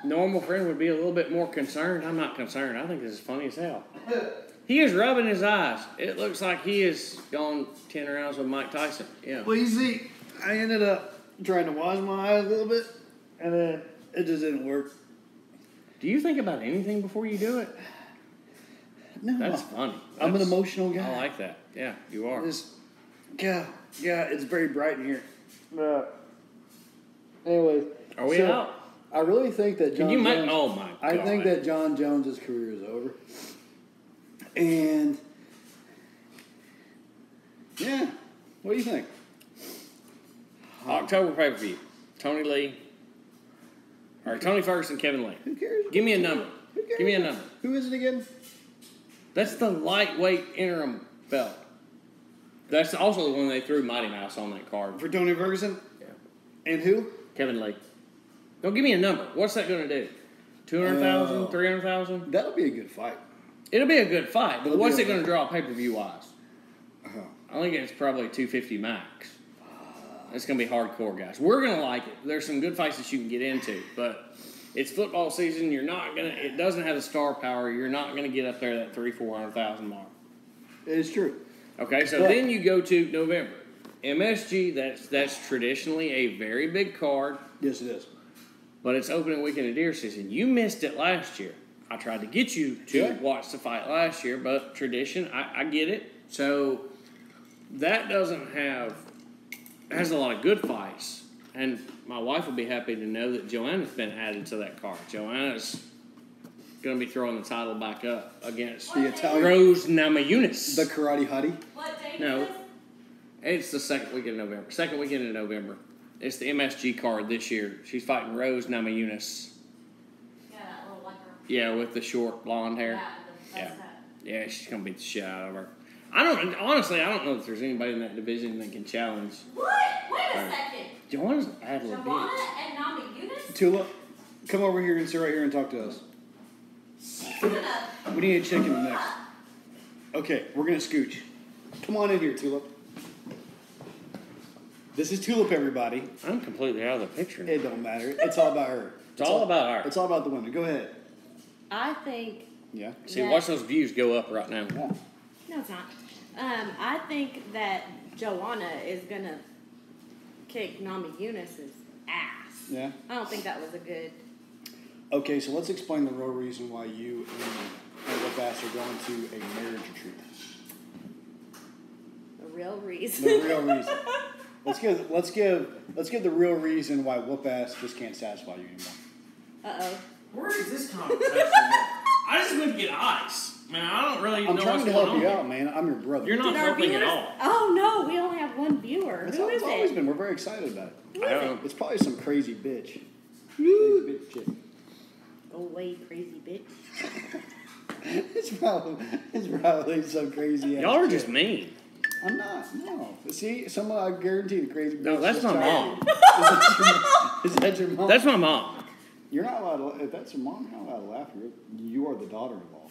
normal friend would be a little bit more concerned. I'm not concerned. I think this is funny as hell. He is rubbing his eyes. It looks like he is gone 10 rounds with Mike Tyson. Yeah. Well, you see, I ended up trying to wash my eyes a little bit, and then it just didn't work. Do you think about anything before you do it? No. That's funny. I'm an emotional guy. I like that. Yeah, you are. Yeah, it's very bright in here. Anyways. Are we out? I really think that John Jones... Oh, my God. I think that John Jones' career is over. And... yeah. What do you think? October pay-per-view. Tony Lee. Or Tony Ferguson, Kevin Lee. Who cares? Give me a number. Who cares? Give me a number. Who is it again? That's the lightweight interim belt. That's also the one they threw Mighty Mouse on that card. For Tony Ferguson? Yeah. And who? Kevin Lee. Don't give me a number. What's that going to do? 200,000? 300,000? That'll be a good fight. It'll be a good fight, but It'll what's be it going to draw pay-per-view wise? Uh-huh. I think it's probably 250 max. It's going to be hardcore, guys. We're going to like it. There's some good fights that you can get into, but it's football season. It doesn't have the star power. You're not going to get up there that 300,000-400,000 mark. It's true. Okay, so then you go to November. MSG, that's traditionally a very big card. Yes, it is. But it's opening weekend of deer season. You missed it last year. I tried to get you to watch the fight last year, but tradition, I get it. So that has a lot of good fights. And my wife will be happy to know that Joanna's been added to that card. Joanna's going to be throwing the title back up against the Italian Rose Namajunas. The Karate Hottie. What date No. is this? It's the second weekend of November. Second weekend in November. It's the MSG card this year. She's fighting Rose Namajunas. Yeah, that little like her. Yeah, with the short blonde hair. Yeah, Yeah, she's gonna beat the shit out of her. I don't know if there's anybody in that division that can challenge. What? Wait a second. Joanna's an Adler Joanna bitch. and Namajunas? Tula. come over here and sit right here and talk to us. We need a chicken next. Okay, we're going to scooch. Come on in here, Tulip. This is Tulip, everybody. I'm completely out of the picture now. It don't matter. It's all about her. It's all about her. It's all about the women. Go ahead. I think. Yeah. See, watch those views go up right now. Yeah. No, it's not. I think that Joanna is gonna kick Nami Eunice's ass. Yeah. I don't think that was a good. Okay, so let's explain the real reason why you and Whoopass are going to a marriage retreat. The real reason. The real reason. Let's give the real reason why Whoopass just can't satisfy you anymore. Where is this conversation going? I just went to get ice. Man, I don't really know what's going on. I'm trying to help you out, man. I'm your brother. You're not helping at all. Oh no, we only have one viewer. That's Who how is it's always it? been. We're very excited about it. Who is it? It's probably some crazy bitch. Crazy bitch chick. Go away, crazy bitch. It's probably some crazy ass Y'all are chick. just mean. I'm not. No. See, I guarantee the crazy bitch. No, that's my mom. Is that your mom? That's my mom. You're not allowed to. If that's your mom, you're not allowed to laugh. You are the daughter-in-law.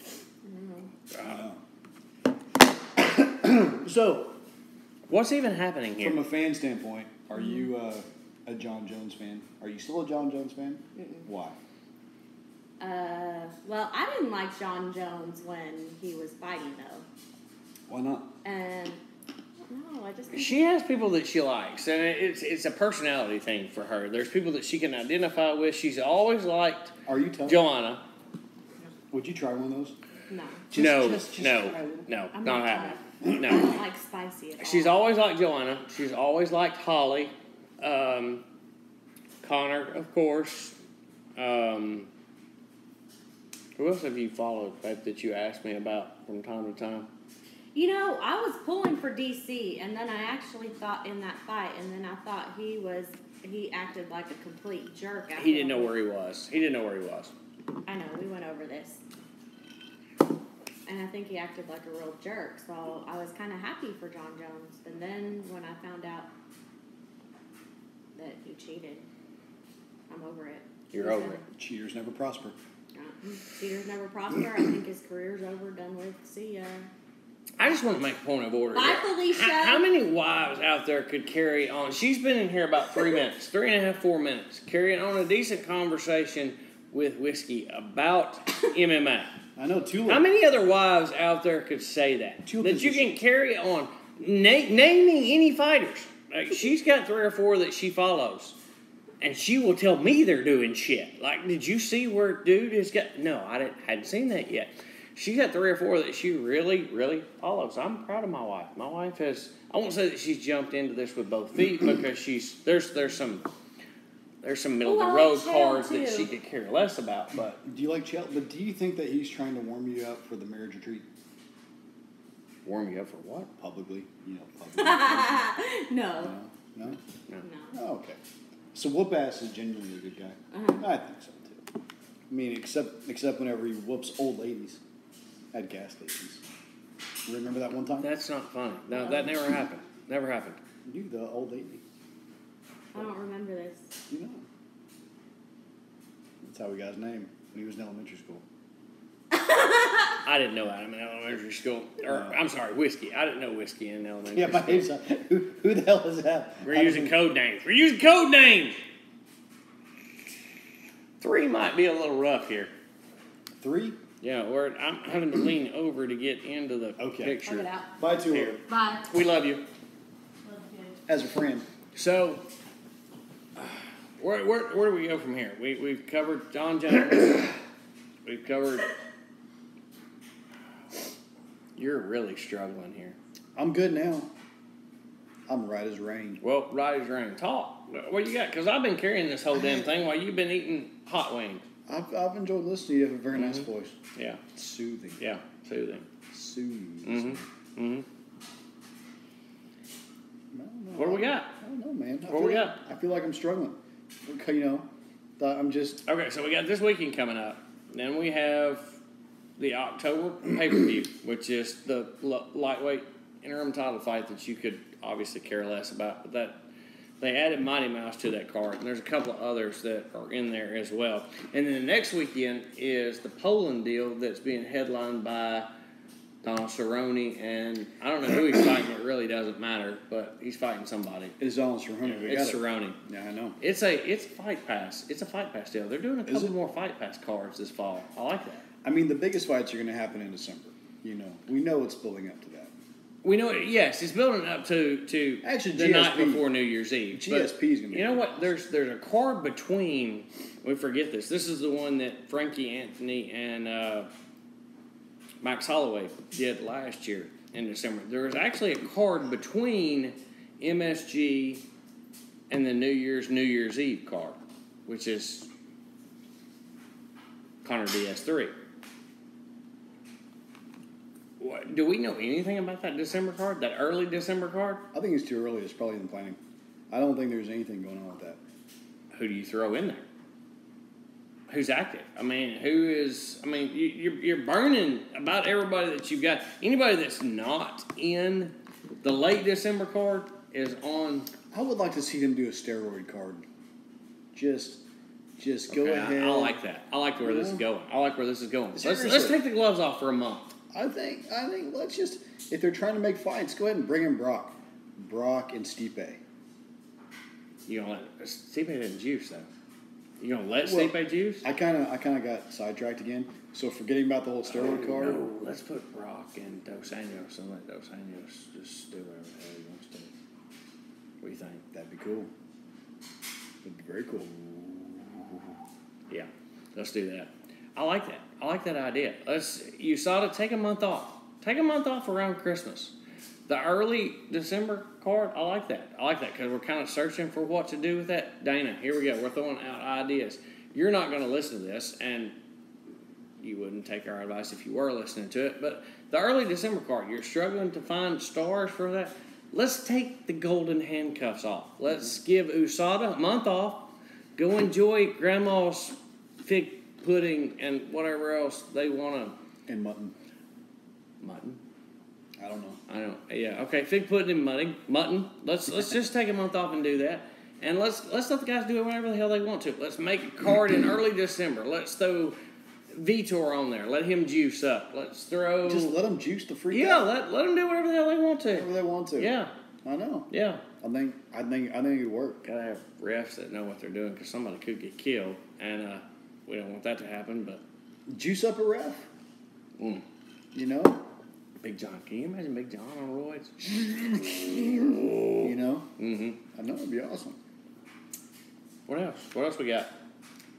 So, what's even happening here? From a fan standpoint, are you a John Jones fan? Are you still a John Jones fan? Why? Well, I didn't like John Jones when he was fighting, though. Why not? No, I just think She has people that she likes, and it's a personality thing for her. There's people that she can identify with. She's always liked Are you telling Joanna. Would you try one of those? no. No, I'm not not happening. I No. don't like spicy at all. She's always liked Joanna. She's always liked Holly. Connor, of course. Who else have you followed that you asked me about from time to time? You know, I was pulling for DC, and then I actually thought in that fight, and then I thought he acted like a complete jerk. He didn't know where he was. I know, we went over this. And I think he acted like a real jerk, so I was kind of happy for John Jones. And then when I found out that he cheated, I'm over it. You're over it. Cheaters never prosper. Cheaters never prosper. I think his career's over, done with. See ya. I just want to make a point of order. Bye, Felicia. How many wives out there could carry on? She's been in here about 3 minutes, 3.5, 4 minutes, carrying on a decent conversation with Whiskey about MMA. I know Tulip. How many other wives out there could say that? Tulip that you can carry on naming any fighters. Like, she's got 3 or 4 that she follows. And she will tell me they're doing shit. Like, did you see where dude has got... No, I hadn't seen that yet. She's got 3 or 4 that she really, really follows. I'm proud of my wife. My wife has... I won't say that she's jumped into this with both feet because there's some middle of the road cards that she could care less about. But do you like Chael? But do you think that he's trying to warm you up for the marriage retreat? Warm you up for what? Publicly, publicly. No. No. No. Oh, okay. So Whoopass is genuinely a good guy. I think so too. I mean, except whenever he whoops old ladies at gas stations. Remember that one time? That's not funny. No, that never happened. Never happened. You, the old lady. I don't remember this. You know. That's how we got his name when he was in elementary school. I didn't know Adam in elementary school. I'm sorry, Whiskey. I didn't know Whiskey in elementary school. Yeah, my name's who the hell is that? We're using code names. 3 might be a little rough here. 3? Yeah, I'm having to lean over to get into the picture. Check it out. Bye, Tulip. Here. Bye. We love you. As a friend. So, where do we go from here? We've covered John Jones. We've covered... You're really struggling here. I'm good now. I'm right as rain. Well, right as rain. Talk. What you got? Because I've been carrying this whole damn thing while you've been eating hot wings. I've enjoyed listening to you. You have a very nice voice. Yeah. Soothing. Yeah. Soothing. Soothing. What do we got? I don't know, man. What we got? I feel like I'm struggling. I'm just... Okay, so we got this weekend coming up. Then we have the October pay-per-view, which is the lightweight interim title fight that you could obviously care less about. But They added Mighty Mouse to that card, and there's a couple of others that are in there as well. And then the next weekend is the Poland deal that's being headlined by Donald Cerrone, and I don't know who he's fighting. It really doesn't matter, but he's fighting somebody. It's Donald Cerrone. It's Cerrone. Yeah, I know. It's Fight Pass. It's a Fight Pass deal. They're doing a couple more Fight Pass cards this fall. I like that. I mean, the biggest fights are going to happen in December. We know it's building up to that. We know it. Yes, it's building up to actually the night before New Year's Eve. GSP is going to be. You know what? There's a card between. We forget this. This is the one that Frankie Anthony and Max Holloway did last year in December. There was actually a card between MSG and the New Year's Eve card, which is Conor DS3. Do we know anything about that December card, that early December card? I think it's too early. It's probably in the planning. I don't think there's anything going on with that. Who do you throw in there? Who's active? I mean, who is? I mean, you're burning about everybody that you've got. Anybody that's not in the late December card is on. I would like to see them do a steroid card. Just go ahead. I like that. I like where this is going. I like where this is going. Seriously. Let's take the gloves off for a month. I think let's just, if they're trying to make fights, go ahead and bring in Brock and Stipe. You gonna let Stipe didn't juice though? You gonna let Stipe juice? I kind of got sidetracked again. So forgetting about the whole steroid card. No, let's put Brock and Dos Anjos and let Dos Anjos just do whatever the hell he wants to. What do you think? That'd be cool. That'd be very cool. Yeah, let's do that. I like that. I like that idea. USADA, take a month off. Take a month off around Christmas. The early December card, I like that. I like that because we're kind of searching for what to do with that. Dana, here we go. We're throwing out ideas. You're not going to listen to this, and you wouldn't take our advice if you were listening to it. But the early December card, you're struggling to find stars for that. Let's take the golden handcuffs off. Let's give USADA a month off. Go enjoy Grandma's fig pudding and whatever else they want to. And mutton. Mutton? I don't know. I don't. Yeah. Okay. Fig pudding and mutton. Let's just take a month off and do that, and let's let the guys do it whenever the hell they want to. Let's make a card in early December. Let's throw Vitor on there. Let him juice up. Let's throw. Just let them juice the freak. Yeah. out. Let them do whatever the hell they want to. Whatever they want to. Yeah. I know. Yeah. I think it would work. Gotta have refs that know what they're doing because somebody could get killed, and we don't want that to happen. But juice up a ref. You know. Big John. Can you imagine Big John on roids? You know? Mm-hmm. I know. It'd be awesome. What else? What else we got?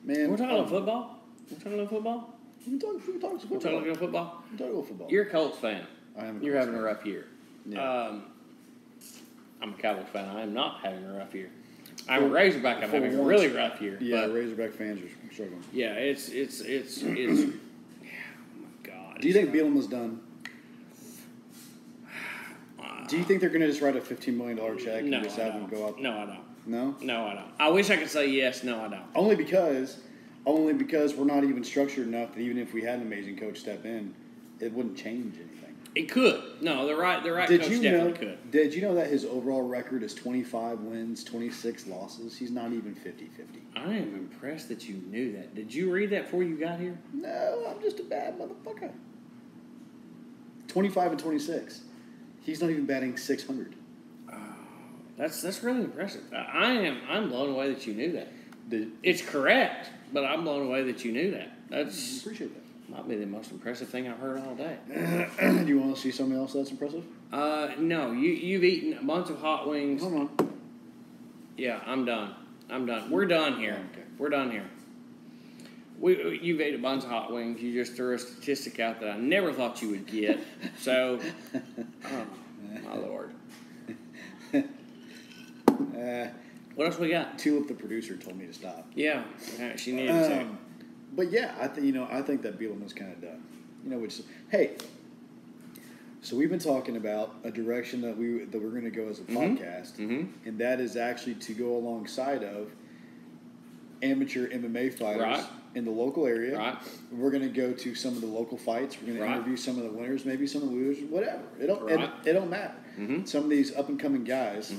Man. We're talking about football? We're talking about football? We talk football. We're talking about football? We're talking about football. You're a Colts fan. I am. You're having a rough year. Yeah. I'm a Cowboys fan. I am not having a rough year. I'm a Razorback. I'm having a really rough year. Yeah, Razorback fans are struggling. Yeah, it's oh my God. Do you think Bielema's done? Do you think they're going to just write a $15 million check and just have him go out? No, I don't. No? No, I don't. I wish I could say yes. No, I don't. Only because we're not even structured enough that even if we had an amazing coach step in, it wouldn't change anything. It could. No, the right coach definitely could. Did you know that his overall record is 25 wins, 26 losses? He's not even 50-50. I am impressed that you knew that. Did you read that before you got here? No, I'm just a bad motherfucker. 25 and 26. He's not even batting 600. Oh, that's really impressive. I'm blown away that you knew that. It's correct, but I'm blown away that you knew that. I appreciate that. Might be the most impressive thing I've heard all day. Do you want to see something else that's impressive? No. You've eaten a bunch of hot wings. Hold on. Yeah, I'm done. We're done here. Oh, okay. We're done here. You've ate a bunch of hot wings. You just threw a statistic out that I never thought you would get. So, oh, my Lord. What else we got? Tulip, the producer, told me to stop. Yeah, she needed to. But yeah, I think that Bielema's kind of done. So we've been talking about a direction that we're going to go as a podcast, and that is actually to go alongside of amateur MMA fighters in the local area. Right. We're going to go to some of the local fights. We're going to interview some of the winners, maybe some of the losers, whatever. It don't matter. Some of these up and coming guys,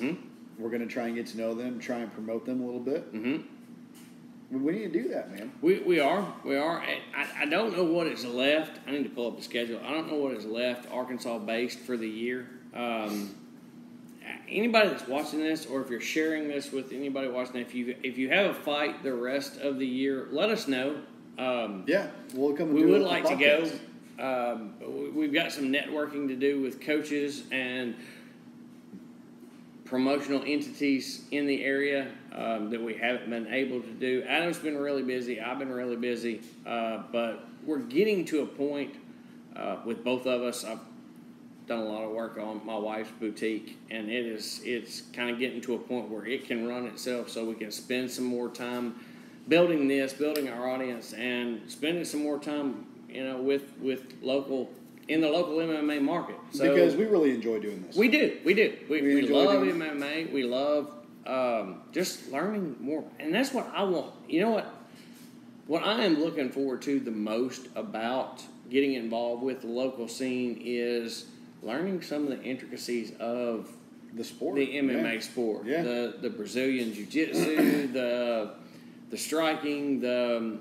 We're going to try and get to know them, try and promote them a little bit. Mm-hmm. We need to do that, man. We are. I don't know what is left. I need to pull up the schedule. I don't know what is left Arkansas-based for the year. Anybody that's watching this, or if you're sharing this with anybody watching, if you have a fight the rest of the year, let us know. Yeah, we'll come. We would like to go. We've got some networking to do with coaches and promotional entities in the area that we haven't been able to do. Adam's been really busy. I've been really busy. But we're getting to a point with both of us. I've done a lot of work on my wife's boutique, and it's kind of getting to a point where it can run itself, so we can spend some more time building our audience, and spending some more time, with local in the local MMA market. So, because we really enjoy doing this. We do. We love MMA. We love just learning more, and that's what I want. You know what? What I am looking forward to the most about getting involved with the local scene is learning some of the intricacies of the sport, the MMA sport, the Brazilian jiu-jitsu, the striking, the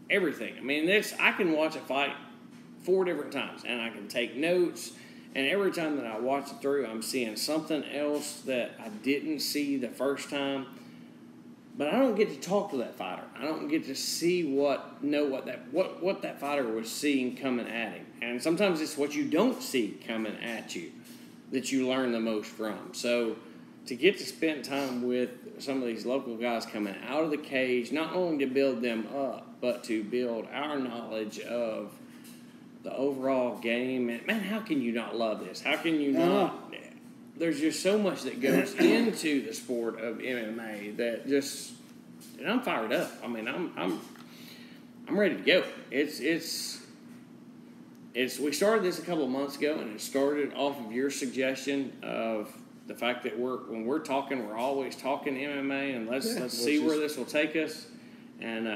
everything. I mean, I can watch a fight 4 different times, and I can take notes, and every time that I watch it through, I'm seeing something else that I didn't see the first time. But I don't get to talk to that fighter. I don't get to see what that fighter was seeing coming at him. And sometimes it's what you don't see coming at you that you learn the most from. So to get to spend time with some of these local guys coming out of the cage, not only to build them up, but to build our knowledge of the overall game. And man, how can you not love this? How can you not? There's just so much that goes into the sport of MMA that and I'm fired up. I mean, I'm ready to go. We started this a couple of months ago, and it started off of your suggestion of the fact that when we're talking, we're always talking MMA, and let's see where this will take us. And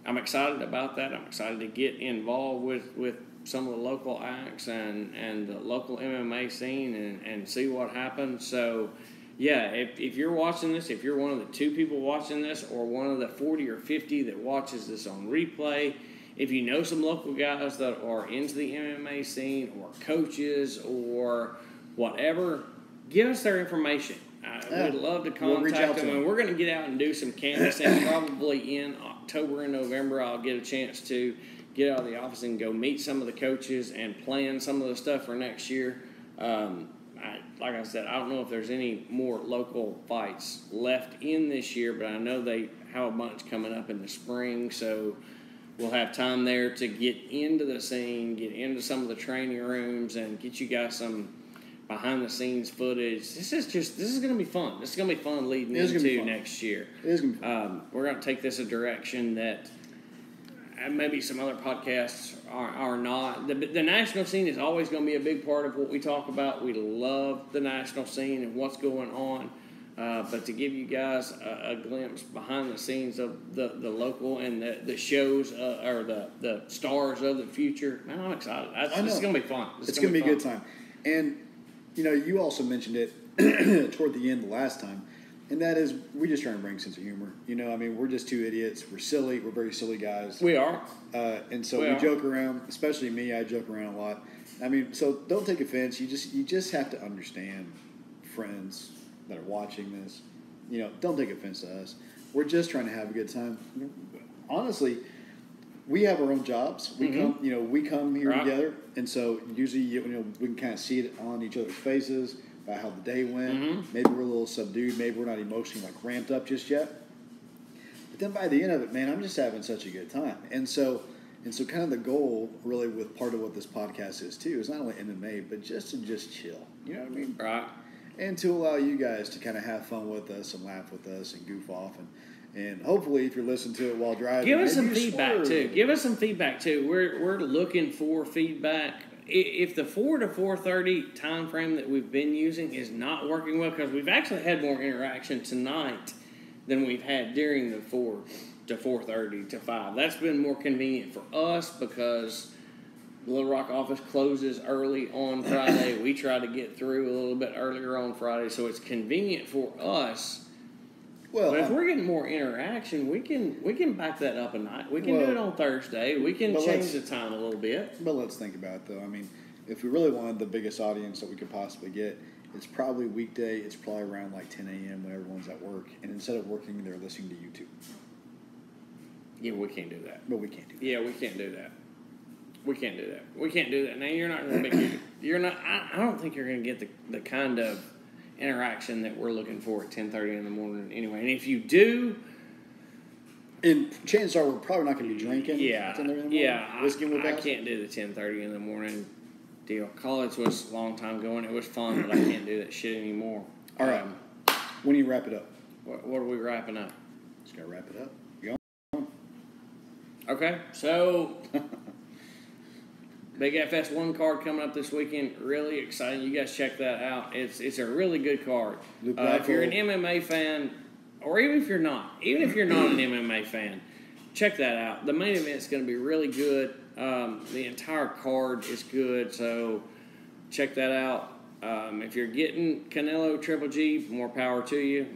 I'm excited about that. I'm excited to get involved with some of the local acts and the local MMA scene and see what happens. So, yeah, if you're watching this, if you're one of the 2 people watching this, or one of the 40 or 50 that watches this on replay, if you know some local guys that are into the MMA scene, or coaches or whatever, give us their information. We'd love to contact them. And we're going to get out and do some canvassing probably in October and November. I'll get a chance to get out of the office and go meet some of the coaches and plan some of the stuff for next year. Like I said, I don't know if there's any more local fights left in this year, but I know they have a bunch coming up in the spring, so we'll have time there to get into the scene, get into some of the training rooms, and get you guys some behind-the-scenes footage. This is going to be fun. This is going to be fun leading into next year. It is going to be fun. We're going to take this a direction that maybe some other podcasts are not. The national scene is always going to be a big part of what we talk about. We love the national scene and what's going on. But to give you guys a glimpse behind the scenes of the local and the shows or the stars of the future, man, I'm excited. This is going to be fun. It's going to be a good time. And, you also mentioned it toward the end the last time. And that is, we just try and bring a sense of humor. We're just 2 idiots. We're silly. We're very silly guys. We are. And so we joke around, especially me. I joke around a lot. So don't take offense. You just have to understand, friends that are watching this. Don't take offense to us. We're just trying to have a good time. Honestly, we have our own jobs. We come here together, and so usually we can kind of see it on each other's faces. About how the day went. Maybe we're a little subdued. Maybe we're not emotionally ramped up just yet. But then by the end of it, man, I'm just having such a good time. And so kind of the goal, really, with part of what this podcast is too, is not only MMA, but just to chill. You know what I mean? Right. And to allow you guys to kind of have fun with us and laugh with us and goof off and hopefully, if you're listening to it while driving, give us some feedback too. Give us some feedback too. We're looking for feedback. If the 4 to 4:30 time frame that we've been using is not working well, because we've actually had more interaction tonight than we've had during the 4 to 4:30 to 5. That's been more convenient for us because Little Rock office closes early on Friday. We try to get through a little bit earlier on Friday, so it's convenient for us. Well, but if we're getting more interaction, we can back that up a night. We can do it on Thursday. We can change the time a little bit. But let's think about it, though. I mean, if we really wanted the biggest audience that we could possibly get, it's probably weekday. It's probably around like 10 a.m. when everyone's at work. And instead of working, they're listening to YouTube. Yeah, we can't do that. But we can't do that. Yeah, we can't do that. We can't do that. We can't do that. Now, you're not going to make you're not. I don't think you're going to get the kind of interaction that we're looking for at 10:30 in the morning anyway. And if you do, and chances are we're probably not going to be drinking. Yeah, at 10:30 in the morning. Yeah. Whiskey with I can't do the 10:30 in the morning deal. College was a long time going. It was fun, but I can't do that shit anymore. All right. When do you wrap it up? What are we wrapping up? Just got to wrap it up. Okay, so Big FS1 card coming up this weekend. Really exciting. You guys check that out. It's a really good card. If you're an MMA fan, or even if you're not an MMA fan, check that out. The main event's going to be really good. The entire card is good, so check that out. If you're getting Canelo Triple G, more power to you.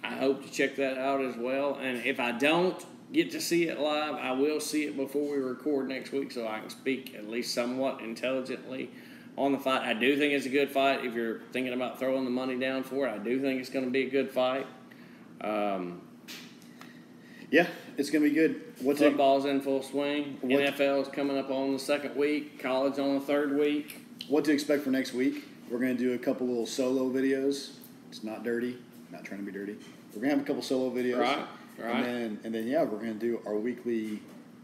I hope to check that out as well. And if I don't get to see it live, I will see it before we record next week so I can speak at least somewhat intelligently on the fight. I do think it's a good fight. If you're thinking about throwing the money down for it, I do think it's going to be a good fight. Yeah, it's going to be good. Football's in full swing. NFL is coming up on the second week. College on the third week. What to expect for next week? We're going to do a couple little solo videos. It's not dirty. Not trying to be dirty. We're going to have a couple solo videos. Right. And then we're going to do our weekly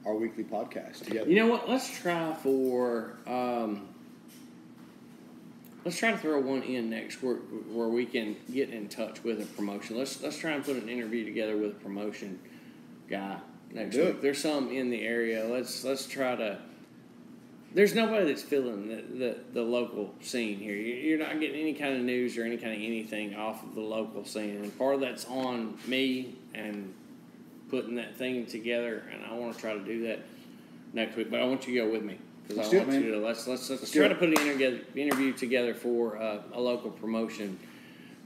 podcast together. You know what? Let's try to throw one in next where we can get in touch with a promotion. Let's try and put an interview together with a promotion guy next week. There's some in the area. Let's try to. There's nobody that's filling the local scene here. You're not getting any kind of news or any kind of anything off of the local scene, and part of that's on me and putting that thing together. And I want to try to do that next week, but I want you to go with me because I want you to let's try to put an interview together for a local promotion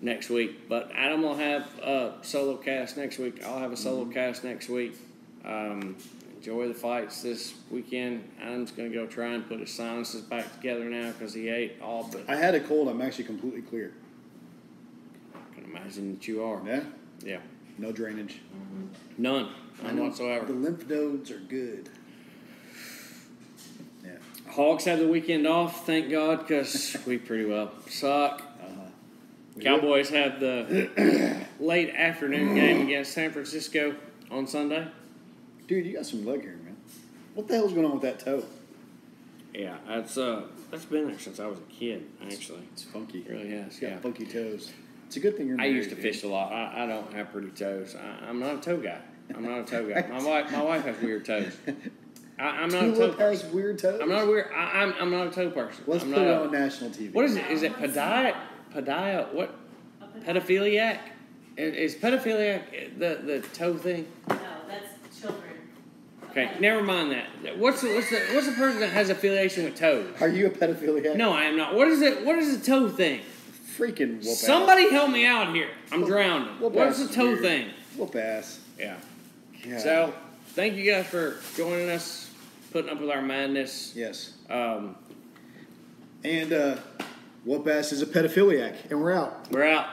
next week. But Adam will have a solo cast next week. I'll have a solo cast next week. Enjoy the fights this weekend. Adam's going to go try and put his sinuses back together now because he ate all but. I had a cold. I'm actually completely clear. I can imagine that you are. Yeah? Yeah. No drainage. Mm-hmm. None whatsoever. The lymph nodes are good. Yeah. Hawks have the weekend off, thank God, because we pretty well suck. Cowboys have the late afternoon game against San Francisco on Sunday. Dude, you got some leg hair, man. What the hell's going on with that toe? Yeah, that's been there since I was a kid, actually. It's funky. It really has. It's got funky toes. It's a good thing you're married. I used to fish a lot. I don't have pretty toes. I'm not a toe guy. My wife has weird toes. I'm not a toe person. Has weird toes? I'm not a toe person. Let's put it on national TV. What is it? Is it podiatric? What? Pedophiliac? Is pedophiliac the toe thing? No, that's children. Okay, never mind that. What's the person that has affiliation with toes? Are you a pedophiliac? No, I am not. What is it? What is the toe thing? Freaking Whoopass. Somebody help me out here. I'm drowning. What's the toe thing? Whoopass. Yeah. God. So, thank you guys for joining us, putting up with our madness. Yes. And Whoopass is a pedophiliac, and we're out. We're out.